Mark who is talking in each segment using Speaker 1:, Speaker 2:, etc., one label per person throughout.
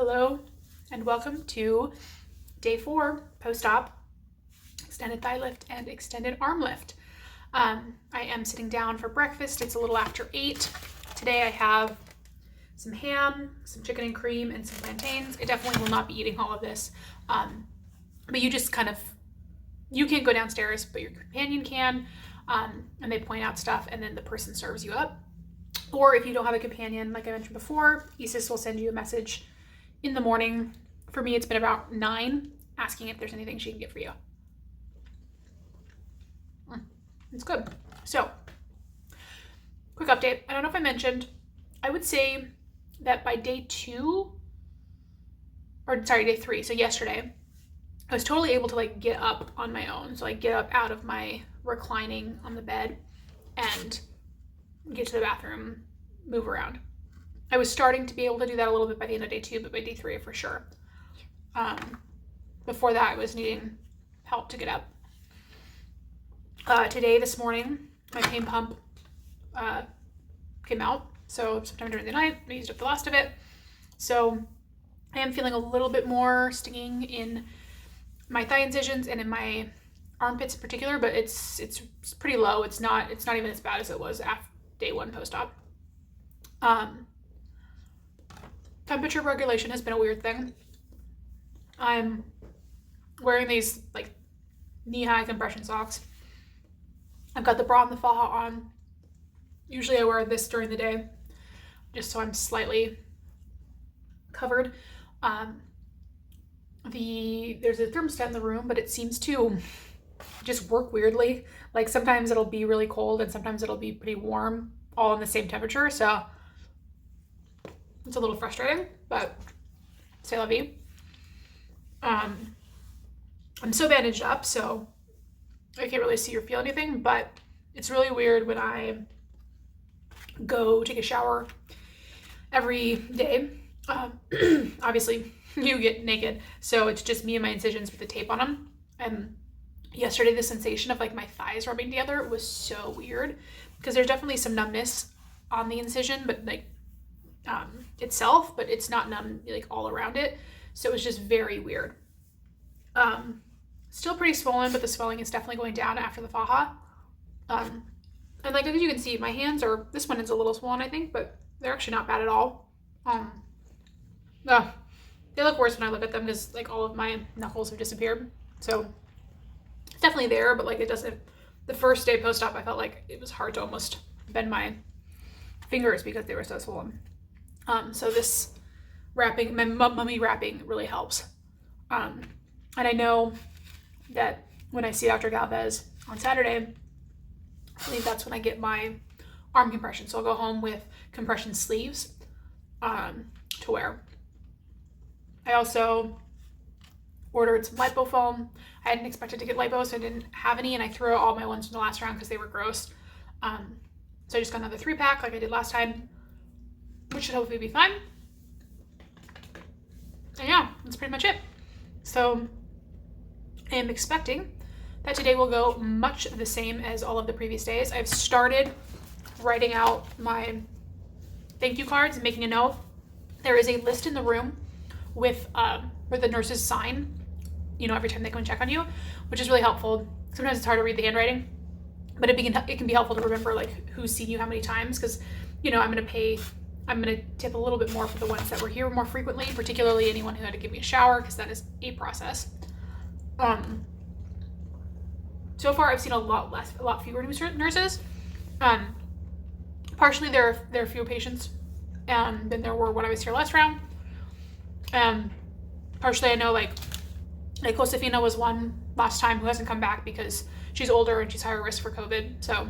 Speaker 1: Hello and welcome to day 4 post-op extended thigh lift and extended arm lift. I am sitting down for breakfast. It's a little after 8. Today I have some ham, some chicken and cream, and some plantains. I definitely will not be eating all of this, but you just you can't go downstairs, but your companion can, and they point out stuff and then the person serves you up. Or if you don't have a companion, like I mentioned before, Isis will send you a message in the morning. For me, it's been about 9, asking if there's anything she can get for you. It's good. So, quick update. I don't know if I mentioned, I would say that by day 3, so yesterday, I was totally able to get up on my own. So get up out of my reclining on the bed and get to the bathroom, move around. I was starting to be able to do that a little bit by the end of day 2, but by day 3 for sure. Before that, I was needing help to get up. This morning, my pain pump came out. So sometime during the night, I used up the last of it. So I am feeling a little bit more stinging in my thigh incisions and in my armpits in particular, but it's pretty low. It's not even as bad as it was after day 1 post-op. Temperature regulation has been a weird thing. I'm wearing these knee-high compression socks. I've got the bra and the faja on. Usually I wear this during the day just so I'm slightly covered. There's a thermostat in the room, but it seems to just work weirdly. Sometimes it'll be really cold and sometimes it'll be pretty warm, all in the same temperature. So it's a little frustrating, but c'est la vie. I'm so bandaged up, so I can't really see or feel anything, but it's really weird when I go take a shower every day. Obviously, you get naked, so it's just me and my incisions with the tape on them. And yesterday, the sensation of my thighs rubbing together was so weird because there's definitely some numbness on the incision, but itself, but it's not numb all around it. So it was just very weird. Still pretty swollen, but the swelling is definitely going down after the faja. And as you can see, my hands this one is a little swollen, I think, but they're actually not bad at all. They look worse when I look at them because all of my knuckles have disappeared. So it's definitely there, but it doesn't. The first day post-op, I felt like it was hard to almost bend my fingers because they were so swollen. So this wrapping, my mummy wrapping, really helps. And I know that when I see Dr. Galvez on Saturday, I believe that's when I get my arm compression. So I'll go home with compression sleeves to wear. I also ordered some lipo foam. I hadn't expected to get lipo, so I didn't have any, and I threw out all my ones from the last round because they were gross. So I just got another 3-pack like I did last time, which should hopefully be fine. And yeah, that's pretty much it. So I am expecting that today will go much the same as all of the previous days. I've started writing out my thank you cards and making a note. There is a list in the room with where the nurses sign, every time they come and check on you, which is really helpful. Sometimes it's hard to read the handwriting, but it can be helpful to remember who's seen you how many times, because I'm going to tip a little bit more for the ones that were here more frequently, particularly anyone who had to give me a shower, because that is a process. So far I've seen a lot fewer nurses. Partially there are fewer patients than there were when I was here last round. Partially I know Josefina was one last time who hasn't come back because she's older and she's higher risk for COVID. So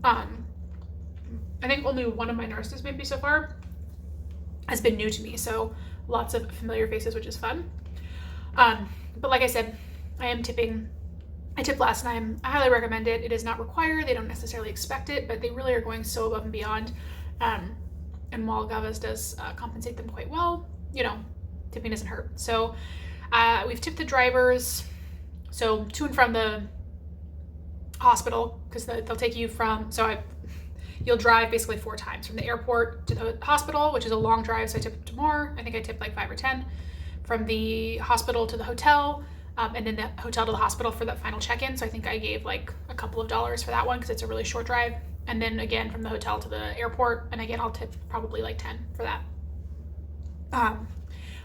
Speaker 1: I think only one of my nurses maybe so far has been new to me. So lots of familiar faces, which is fun. But like I said, I am tipping. I tipped last time. I highly recommend it. It is not required. They don't necessarily expect it, but they really are going so above and beyond. And while Galvez does compensate them quite well, tipping doesn't hurt. So we've tipped the drivers. So to and from the hospital, because they'll take you from, you'll drive basically 4 times from the airport to the hospital, which is a long drive, so I tipped more. I think I tipped like 5 or 10. From the hospital to the hotel, and then the hotel to the hospital for that final check-in. So I think I gave like a couple of dollars for that one because it's a really short drive. And then again from the hotel to the airport, and again I'll tip probably like 10 for that.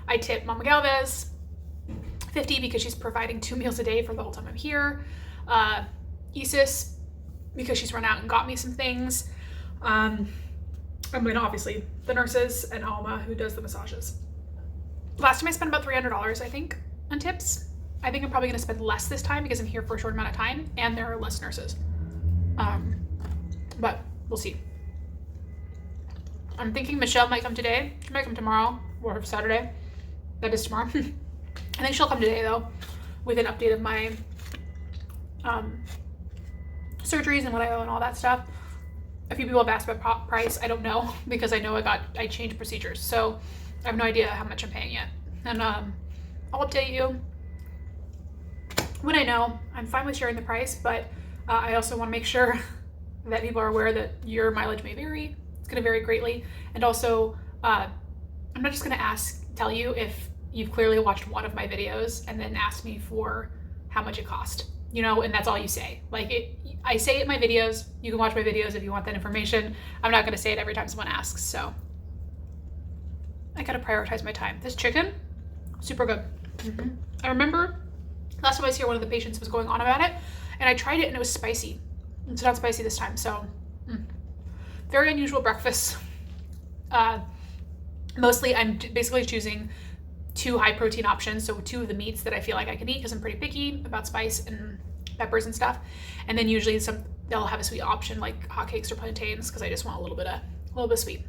Speaker 1: I tip Mama Galvez $50 because she's providing 2 meals a day for the whole time I'm here. Isis because she's run out and got me some things. I mean, obviously the nurses, and Alma who does the massages. Last time I spent about $300, I think, on tips. I think I'm probably going to spend less this time because I'm here for a short amount of time and there are less nurses. But we'll see. I'm thinking Michelle might come today. She might come tomorrow or Saturday. That is tomorrow. I think she'll come today though with an update of my surgeries and what I owe and all that stuff. A few people have asked about price. I don't know because I know I changed procedures. So I have no idea how much I'm paying yet. And I'll update you when I know. I'm fine with sharing the price, but I also want to make sure that people are aware that your mileage may vary. It's going to vary greatly. And also, I'm not just going to tell you if you've clearly watched one of my videos and then asked me for how much it cost, you know, and that's all you say. Like I say it in my videos. You can watch my videos if you want that information. I'm not going to say it every time someone asks. So I got to prioritize my time. This chicken, super good. I remember last time I was here, one of the patients was going on about it, and I tried it and it was spicy. It's not spicy this time, so very unusual breakfast. Mostly I'm basically choosing 2 high protein options, so 2 of the meats that I feel like I can eat because I'm pretty picky about spice and peppers and stuff. And then usually they'll have a sweet option like hotcakes or plantains because I just want a little bit of sweet.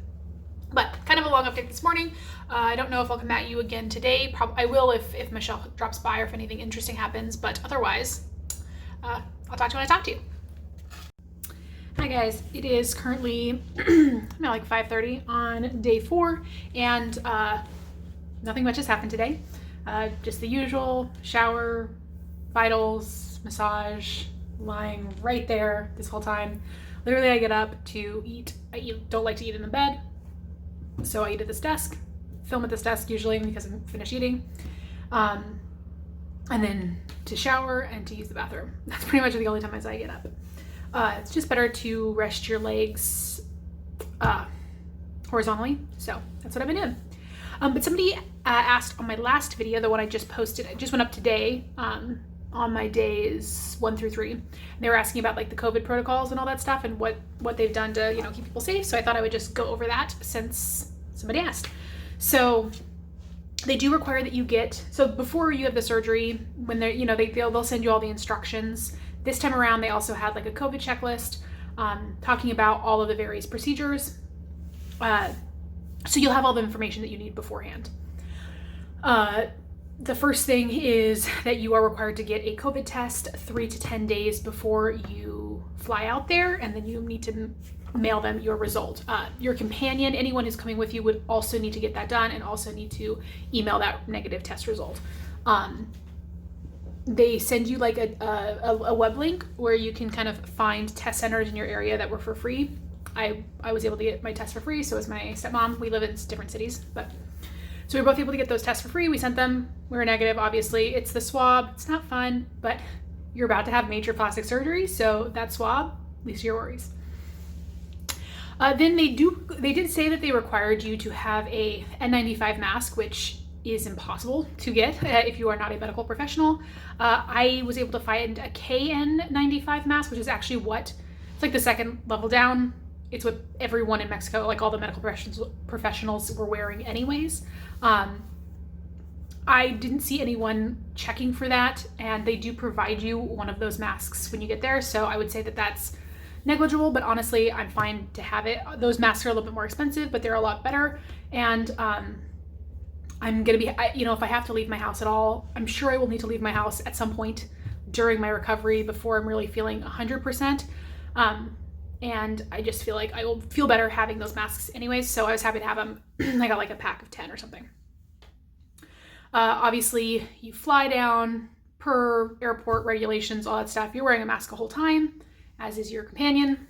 Speaker 1: But kind of a long update this morning. I don't know if I'll come at you again today. I will if Michelle drops by or if anything interesting happens, but otherwise, I'll talk to you when I talk to you. Hi guys, it is currently like 5:30 on day 4, and nothing much has happened today. Just the usual: shower, vitals, massage, lying right there this whole time. Literally, I get up to eat. I don't like to eat in the bed, so I eat at this desk, film at this desk usually because I'm finished eating, and then to shower and to use the bathroom. That's pretty much the only time I get up. It's just better to rest your legs horizontally, so that's what I've been doing. But somebody asked on my last video, the one I just posted, it just went up today, on my days 1 through 3. They were asking about like the COVID protocols and all that stuff and what they've done to, you know, keep people safe. So I thought I would just go over that since somebody asked. So they do require that you so before you have the surgery, when they're, you know, they'll send you all the instructions. This time around, they also had like a COVID checklist talking about all of the various procedures. So you'll have all the information that you need beforehand. The first thing is that you are required to get a COVID test 3 to 10 days before you fly out there, and then you need to mail them your result. Your companion, anyone who's coming with you, would also need to get that done and also need to email that negative test result. They send you like a web link where you can kind of find test centers in your area that were for free. I was able to get my test for free, so was my stepmom. We live in different cities, so we were both able to get those tests for free. We sent them. We were negative, obviously. It's the swab. It's not fun, but you're about to have major plastic surgery, so that swab, least of your worries. Then they did say that they required you to have a N95 mask, which is impossible to get if you are not a medical professional. I was able to find a KN95 mask, which is actually it's like the second level down. It's what everyone in Mexico, like all the medical professionals were wearing anyways. I didn't see anyone checking for that, and they do provide you one of those masks when you get there. So I would say that that's negligible, but honestly, I'm fine to have it. Those masks are a little bit more expensive, but they're a lot better. And I'm gonna be, if I have to leave my house at all, I'm sure I will need to leave my house at some point during my recovery before I'm really feeling 100%. And I just feel like I will feel better having those masks anyways, so I was happy to have them. I got like a pack of 10 or something. Obviously, you fly down per airport regulations, all that stuff. You're wearing a mask the whole time, as is your companion.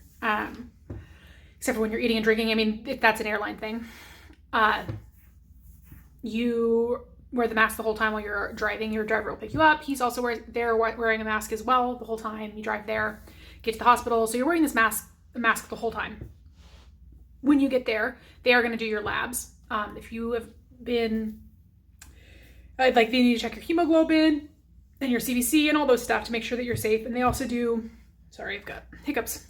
Speaker 1: except for when you're eating and drinking. I mean, if that's an airline thing. You wear the mask the whole time while you're driving. Your driver will pick you up. He's also wearing a mask as well the whole time. You drive there, get to the hospital. So you're wearing this mask the whole time. When you get there, they are going to do your labs. If you have been, they need to check your hemoglobin and your CBC and all those stuff to make sure that you're safe. And they also do, sorry, I've got hiccups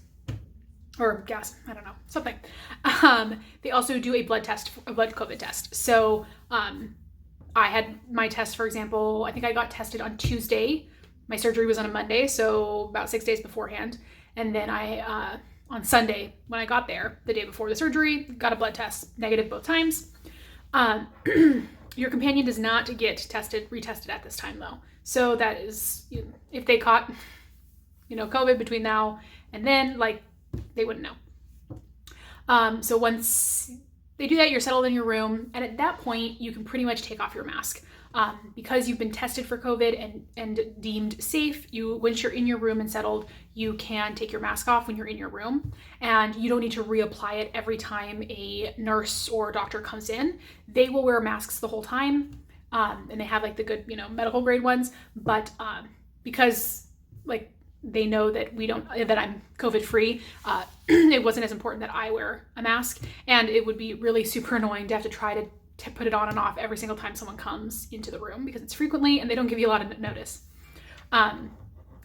Speaker 1: or gas, I don't know, something. They also do a blood COVID test. So I had my test, for example, I think I got tested on Tuesday. My surgery was on a Monday, so about 6 days beforehand. And then on Sunday, when I got there, the day before the surgery, got a blood test, negative both times. Your companion does not get retested at this time though. So that is, if they caught, COVID between now and then, they wouldn't know. So once they do that, you're settled in your room. And at that point, you can pretty much take off your mask. Because you've been tested for COVID and deemed safe, once you're in your room and settled, you can take your mask off when you're in your room, and you don't need to reapply it every time a nurse or doctor comes in. They will wear masks the whole time, and they have the good, medical grade ones, but because they know that that I'm COVID free, it wasn't as important that I wear a mask, and it would be really super annoying to have to try to put it on and off every single time someone comes into the room, because it's frequently and they don't give you a lot of notice.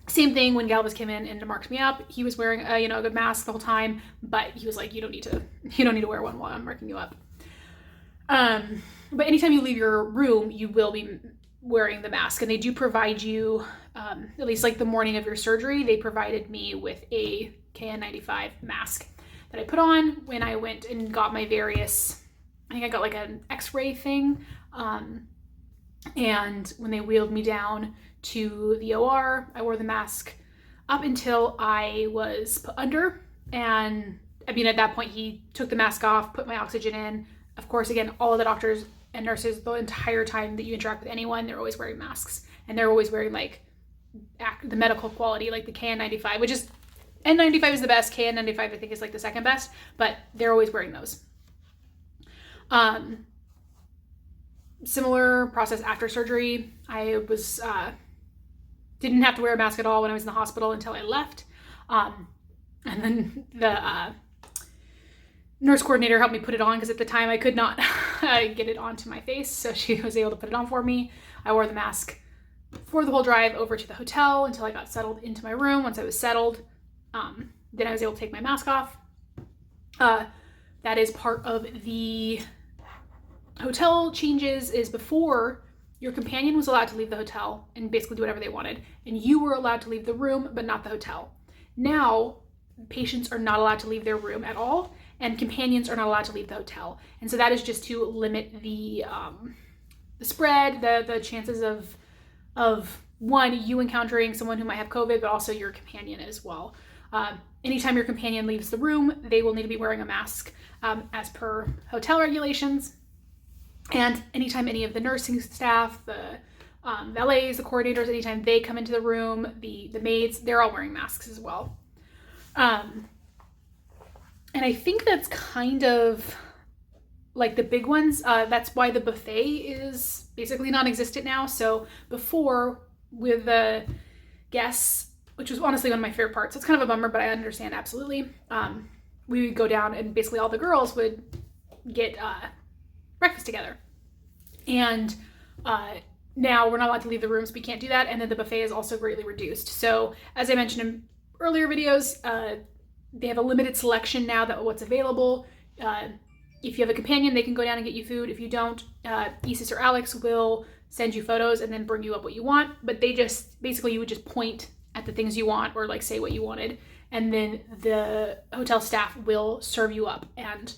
Speaker 1: Same thing when Galvez came in and marked me up. He was wearing a good mask the whole time, but he was like, you don't need to wear one while I'm marking you up. But anytime you leave your room, you will be wearing the mask, and they do provide you, at least the morning of your surgery, they provided me with a KN95 mask that I put on when I went and got my various, I think I got an x-ray thing. And when they wheeled me down to the OR, I wore the mask up until I was put under. And at that point, he took the mask off, put my oxygen in. Of course, again, all of the doctors and nurses, the entire time that you interact with anyone, they're always wearing masks. And they're always wearing the medical quality, the KN95, which is, N95 is the best. KN95 I think is the second best, but they're always wearing those. Similar process after surgery. I was didn't have to wear a mask at all when I was in the hospital until I left. And then the nurse coordinator helped me put it on, because at the time I could not get it onto my face, so she was able to put it on for me. I wore the mask for the whole drive over to the hotel until I got settled into my room. Once I was settled, then I was able to take my mask off. That is part of the hotel changes. Is before, your companion was allowed to leave the hotel and basically do whatever they wanted, and you were allowed to leave the room but not the hotel. Now patients are not allowed to leave their room at all, and companions are not allowed to leave the hotel. And so that is just to limit the spread, the chances of one, you encountering someone who might have COVID, but also your companion as well. Anytime your companion leaves the room, they will need to be wearing a mask as per hotel regulations. And anytime any of the nursing staff, the valets, the coordinators, anytime they come into the room, the maids, they're all wearing masks as well. And I think that's kind of the big ones. That's why the buffet is basically non-existent now. So before, with the guests, which was honestly one of my favorite parts, it's kind of a bummer, but I understand absolutely. We would go down and basically all the girls would get breakfast together. And now we're not allowed to leave the rooms. We can't do that. And then the buffet is also greatly reduced. So as I mentioned in earlier videos, they have a limited selection now that what's available. If you have a companion, they can go down and get you food. If you don't, Isis or Alex will send you photos and then bring you up what you want. But they just, basically you would just point at the things you want or say what you wanted. And then the hotel staff will serve you up and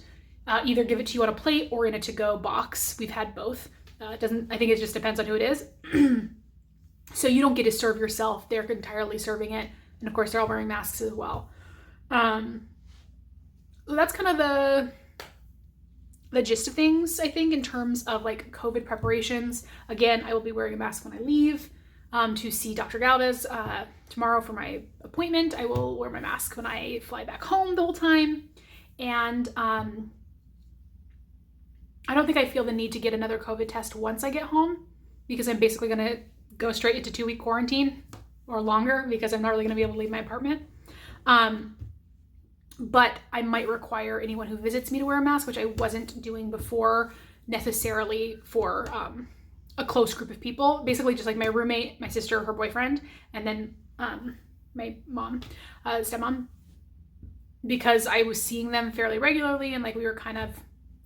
Speaker 1: either give it to you on a plate or in a to-go box. We've had both. I think it just depends on who it is. So you don't get to serve yourself. They're entirely serving it. And of course, they're all wearing masks as well. So that's kind of the gist of things, I think, in terms of COVID preparations. Again, I will be wearing a mask when I leave to see Dr. Galvez tomorrow for my appointment. I will wear my mask when I fly back home the whole time. And I don't think I feel the need to get another COVID test once I get home, because I'm basically going to go straight into 2-week quarantine or longer, because I'm not really going to be able to leave my apartment. But I might require anyone who visits me to wear a mask, which I wasn't doing before necessarily for a close group of people. Basically just like my roommate, my sister, her boyfriend, and then my mom, stepmom, because I was seeing them fairly regularly and like we were kind of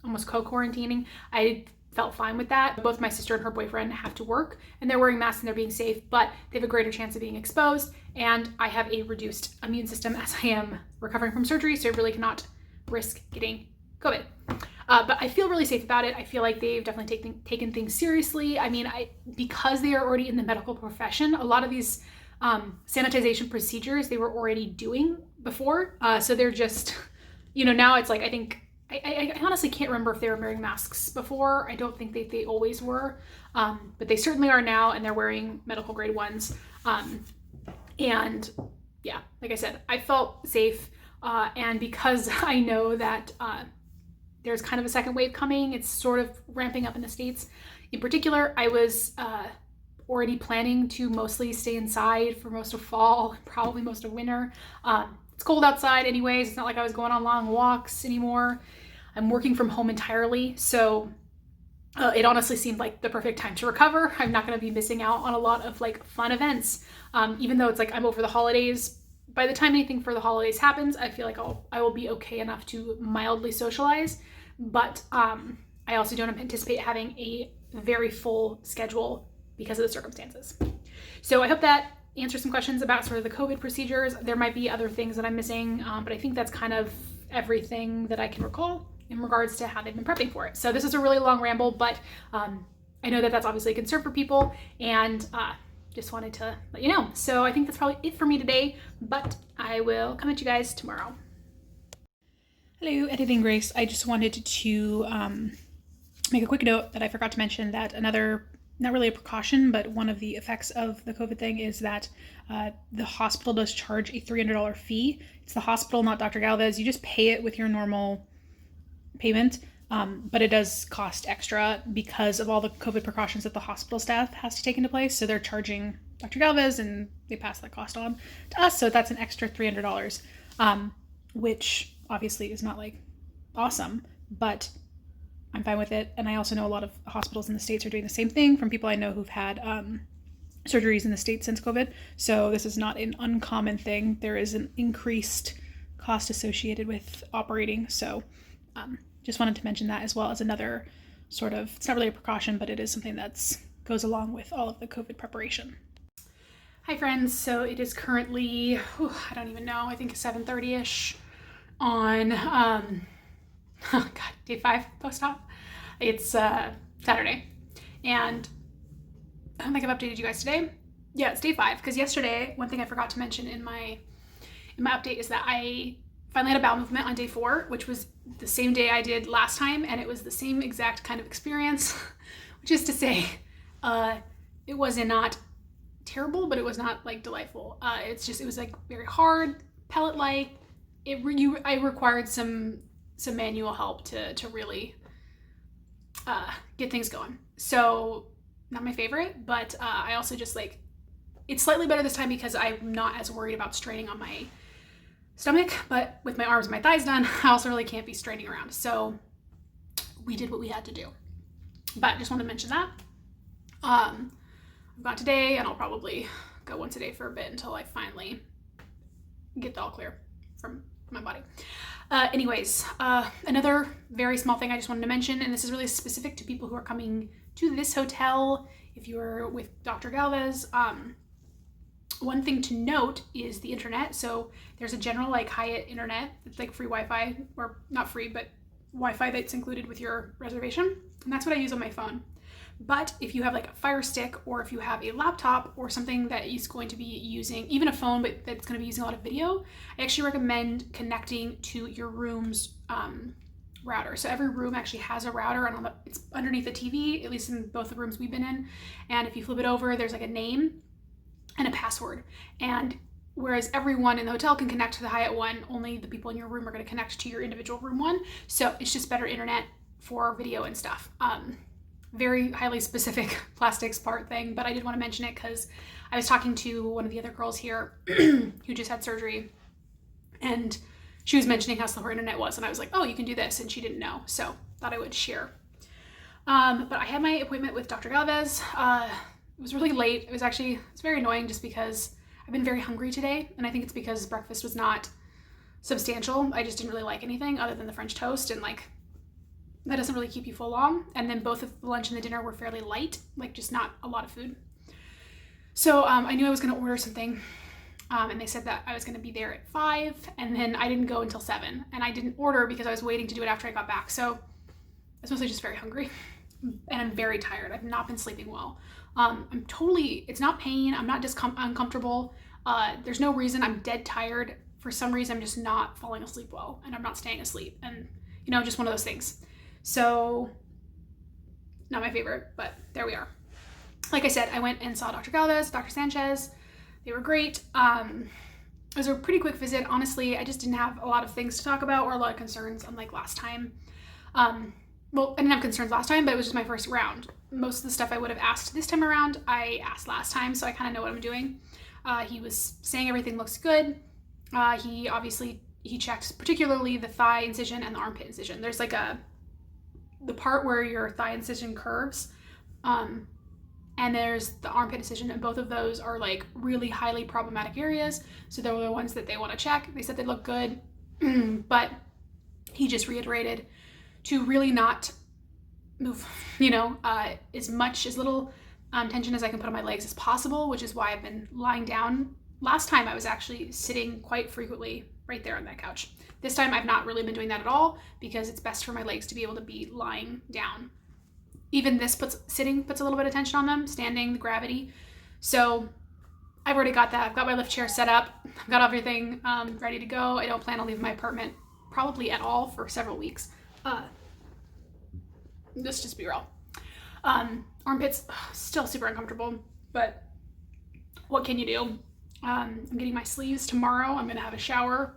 Speaker 1: almost co-quarantining. I felt fine with that. Both my sister and her boyfriend have to work and they're wearing masks and they're being safe, but they have a greater chance of being exposed. And I have a reduced immune system as I am recovering from surgery, so I really cannot risk getting COVID. But I feel really safe about it. I feel like they've definitely taken things seriously. I mean, because they are already in the medical profession, a lot of these sanitization procedures they were already doing before. So they're just, now it's like, I think, I honestly can't remember if they were wearing masks before. I don't think they always were, but they certainly are now, and they're wearing medical grade ones. And yeah, like I said, I felt safe. And because I know that there's kind of a second wave coming, it's sort of ramping up in the States. In particular, I was already planning to mostly stay inside for most of fall, probably most of winter. It's cold outside anyways. It's not like I was going on long walks anymore. I'm working from home entirely, so it honestly seemed like the perfect time to recover. I'm not going to be missing out on a lot of like fun events, even though it's like I'm over the holidays. By the time anything for the holidays happens, I feel like I will be okay enough to mildly socialize, but I also don't anticipate having a very full schedule because of the circumstances. So I hope that answers some questions about sort of the COVID procedures. There might be other things that I'm missing, but I think that's kind of everything that I can recall in regards to how they've been prepping for it. So this is a really long ramble, but I know that that's obviously a concern for people, and just wanted to let you know. So I think that's probably it for me today, but I will come at you guys tomorrow. Hello, Editing Grace. I just wanted to make a quick note that I forgot to mention that another, not really a precaution, but one of the effects of the COVID thing is that the hospital does charge a $300 fee. It's the hospital, not Dr. Galvez. You just pay it with your normal payment, but it does cost extra because of all the COVID precautions that the hospital staff has to take into place. So they're charging Dr. Galvez and they pass that cost on to us. So that's an extra $300, which obviously is not like awesome, but I'm fine with it. And I also know a lot of hospitals in the States are doing the same thing from people I know who've had surgeries in the States since COVID. So this is not an uncommon thing. There is an increased cost associated with operating. So just wanted to mention that as well as another sort of, it's not really a precaution, but it is something that goes along with all of the COVID preparation. Hi friends, so it is currently, I don't even know, I think 7:30ish on, day 5 post-op. It's Saturday, and I don't think I've updated you guys today. Yeah, it's day 5, because yesterday, one thing I forgot to mention in my update is that I finally had a bowel movement on day 4, which was the same day I did last time, and it was the same exact kind of experience, which is to say, it was not terrible, but it was not like delightful. It was like very hard, pellet-like. I required some manual help to really get things going. So not my favorite, but I also just like, it's slightly better this time because I'm not as worried about straining on my stomach, but with my arms and my thighs done, I also really can't be straining around. So we did what we had to do, but just wanted to mention that. I've gone today, and I'll probably go once a day for a bit until I finally get the all clear from my body. Anyways, another very small thing I just wanted to mention, and this is really specific to people who are coming to this hotel. If you're with Dr. Galvez, one thing to note is the internet. So there's a general like Hyatt internet. It's like free Wi-Fi, or not free, but Wi-Fi that's included with your reservation. And that's what I use on my phone. But if you have like a Fire Stick, or if you have a laptop or something that is going to be using, even a phone, but that's going to be using a lot of video, I actually recommend connecting to your room's router. So every room actually has a router, and it's underneath the TV, at least in both the rooms we've been in. And if you flip it over, there's like a name and a password. And whereas everyone in the hotel can connect to the Hyatt one, only the people in your room are going to connect to your individual room one. So it's just better internet for video and stuff. Very highly specific plastics part thing, but I did want to mention it because I was talking to one of the other girls here who just had surgery, and she was mentioning how slow her internet was, and I was like, oh, you can do this, and she didn't know, so thought I would share. But I had my appointment with Dr. Galvez. It was really late. It's very annoying just because I've been very hungry today, and I think it's because breakfast was not substantial. I just didn't really like anything other than the French toast, and like that doesn't really keep you full long. And then both of the lunch and the dinner were fairly light, like just not a lot of food. So I knew I was going to order something, and they said that I was going to be there at 5, and then I didn't go until 7, and I didn't order because I was waiting to do it after I got back. So I was mostly just very hungry, and I'm very tired. I've not been sleeping well. It's not pain. I'm not uncomfortable. There's no reason. I'm dead tired. For some reason, I'm just not falling asleep well, and I'm not staying asleep, and just one of those things. So not my favorite, but there we are. Like I said, I went and saw Dr. Galvez, Dr. Sanchez. They were great. It was a pretty quick visit. Honestly, I just didn't have a lot of things to talk about or a lot of concerns, unlike last time. Well, I didn't have concerns last time, but it was just my first round. Most of the stuff I would have asked this time around, I asked last time, so I kind of know what I'm doing. He was saying everything looks good. He checked particularly the thigh incision and the armpit incision. There's like the part where your thigh incision curves, and there's the armpit incision, and both of those are like really highly problematic areas. So they were the ones that they want to check. They said they look good, but he just reiterated to really not move, as little tension as I can put on my legs as possible, which is why I've been lying down. Last time I was actually sitting quite frequently right there on that couch. This time I've not really been doing that at all because it's best for my legs to be able to be lying down. Even this sitting puts a little bit of tension on them, standing, the gravity. So I've already got that. I've got my lift chair set up. I've got everything ready to go. I don't plan on leaving my apartment probably at all for several weeks. Let's just be real. Armpits, still super uncomfortable, but what can you do? I'm getting my sleeves tomorrow. I'm gonna have a shower,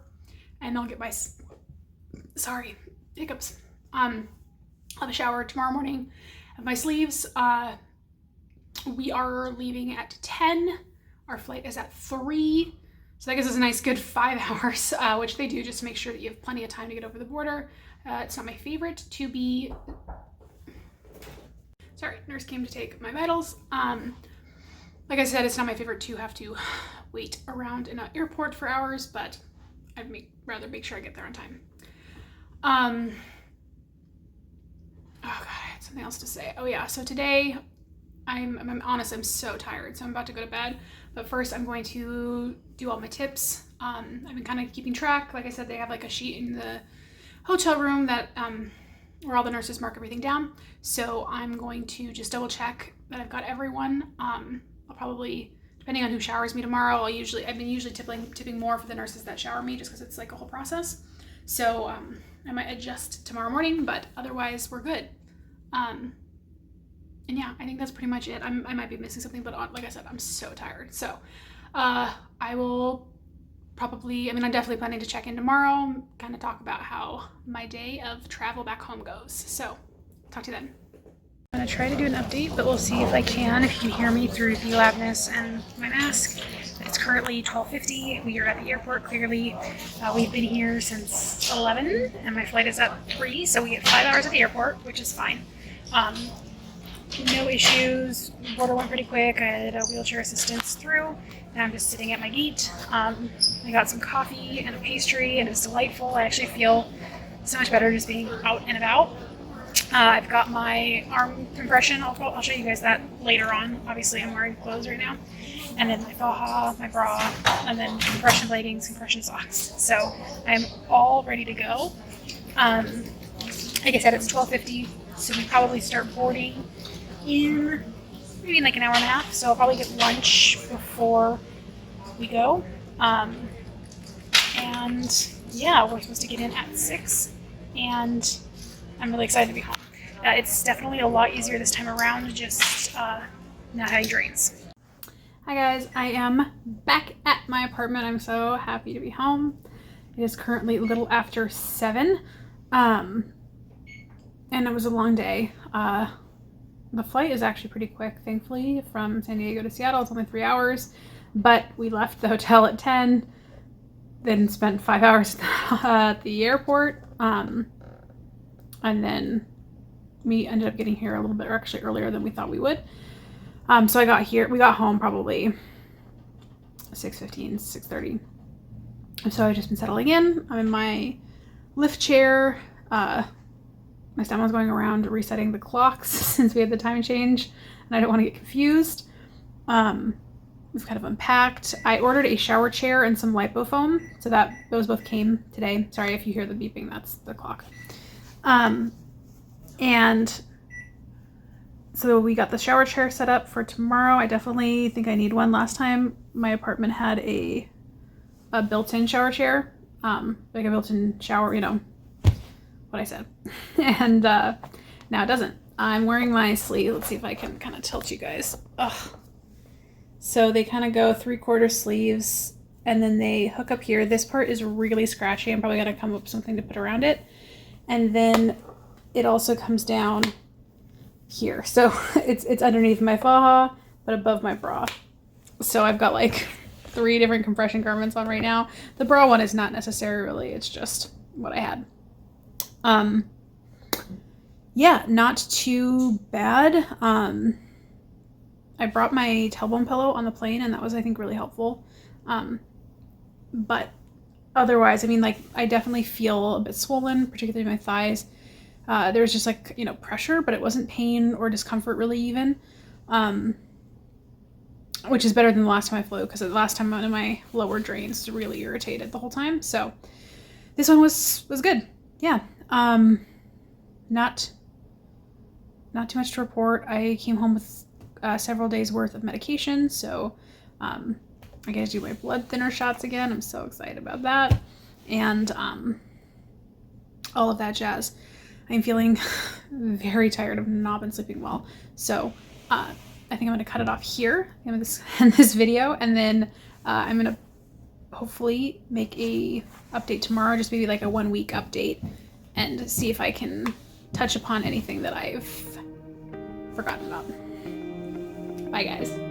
Speaker 1: and I'll get my, hiccups. I'll have a shower tomorrow morning, have my sleeves. We are leaving at 10. Our flight is at 3. So that gives us a nice good 5 hours, which they do just to make sure that you have plenty of time to get over the border. It's not my favorite to be, nurse came to take my vitals. Like I said, it's not my favorite to have to wait around in an airport for hours, but I'd rather make sure I get there on time. Oh God, I had something else to say. Oh yeah, so today, I'm honest, I'm so tired, so I'm about to go to bed. But first, I'm going to do all my tips. I've been kind of keeping track. Like I said, they have like a sheet in the hotel room that where all the nurses mark everything down. So I'm going to just double check that I've got everyone. I'll probably, depending on who showers me tomorrow, I've been usually tipping more for the nurses that shower me just because it's like a whole process. So I might adjust tomorrow morning, but otherwise we're good. And yeah, I think that's pretty much it. I might be missing something, but like I said, I'm so tired. So I will I'm definitely planning to check in tomorrow, kind of talk about how my day of travel back home goes. So talk to you then. I'm going to try to do an update, but we'll see if I can, if you can hear me through the loudness and my mask. It's currently 12:50. We are at the airport, clearly. We've been here since 11, and my flight is at 3, so we get 5 hours at the airport, which is fine. No issues. Border went pretty quick. I did a wheelchair assistance through, and I'm just sitting at my gate. I got some coffee and a pastry, and it was delightful. I actually feel so much better just being out and about. I've got my arm compression. I'll show you guys that later on. Obviously, I'm wearing clothes right now. And then my faja, my bra, and then compression leggings, compression socks. So I'm all ready to go. Like I said, it's 12:50, so we probably start boarding in maybe like an hour and a half. So I'll probably get lunch before we go. And yeah, we're supposed to get in at 6, and I'm really excited to be home. It's definitely a lot easier this time around, just not having drains. Hi guys, I am back at my apartment. I'm so happy to be home. It is currently a little after 7, and it was a long day. The flight is actually pretty quick, thankfully, from San Diego to Seattle. It's only 3 hours, but we left the hotel at 10, then spent 5 hours at the airport, and then we ended up getting here a little bit, or actually earlier than we thought we would. So we got home probably 6:15, 6:30. So I've just been settling in. I'm in my lift chair. My stepmom's going around resetting the clocks since we had the time change, and I don't want to get confused. We've kind of unpacked. I ordered a shower chair and some lipo foam, so those both came today. Sorry if you hear the beeping, that's the clock. And so we got the shower chair set up for tomorrow. I definitely think I need one. Last time my apartment had a built-in shower chair, like a built-in shower, you know what I said. And now it doesn't. I'm wearing my sleeve. Let's see if I can kind of tilt you guys. Ugh. So they kind of go 3/4 sleeves, and then they hook up here. This part is really scratchy. I'm probably gonna come up with something to put around it. And then it also comes down here. So it's underneath my faja, but above my bra. So I've got like 3 different compression garments on right now. The bra one is not necessary really, it's just what I had. Yeah, not too bad. I brought my tailbone pillow on the plane, and that was, I think, really helpful. But otherwise, I mean, like, I definitely feel a bit swollen, particularly my thighs. There was just like, you know, pressure, but it wasn't pain or discomfort really even, which is better than the last time I flew, because the last time one of my lower drains really irritated the whole time. So this one was good. Yeah. Not too much to report. I came home with several days worth of medication, so I get to do my blood thinner shots again. I'm so excited about that, and all of that jazz. I'm feeling very tired. I've not been sleeping well. So I think I'm going to cut it off here in this video. And then I'm going to hopefully make a update tomorrow, just maybe like a 1-week update, and see if I can touch upon anything that I've forgotten about. Bye guys.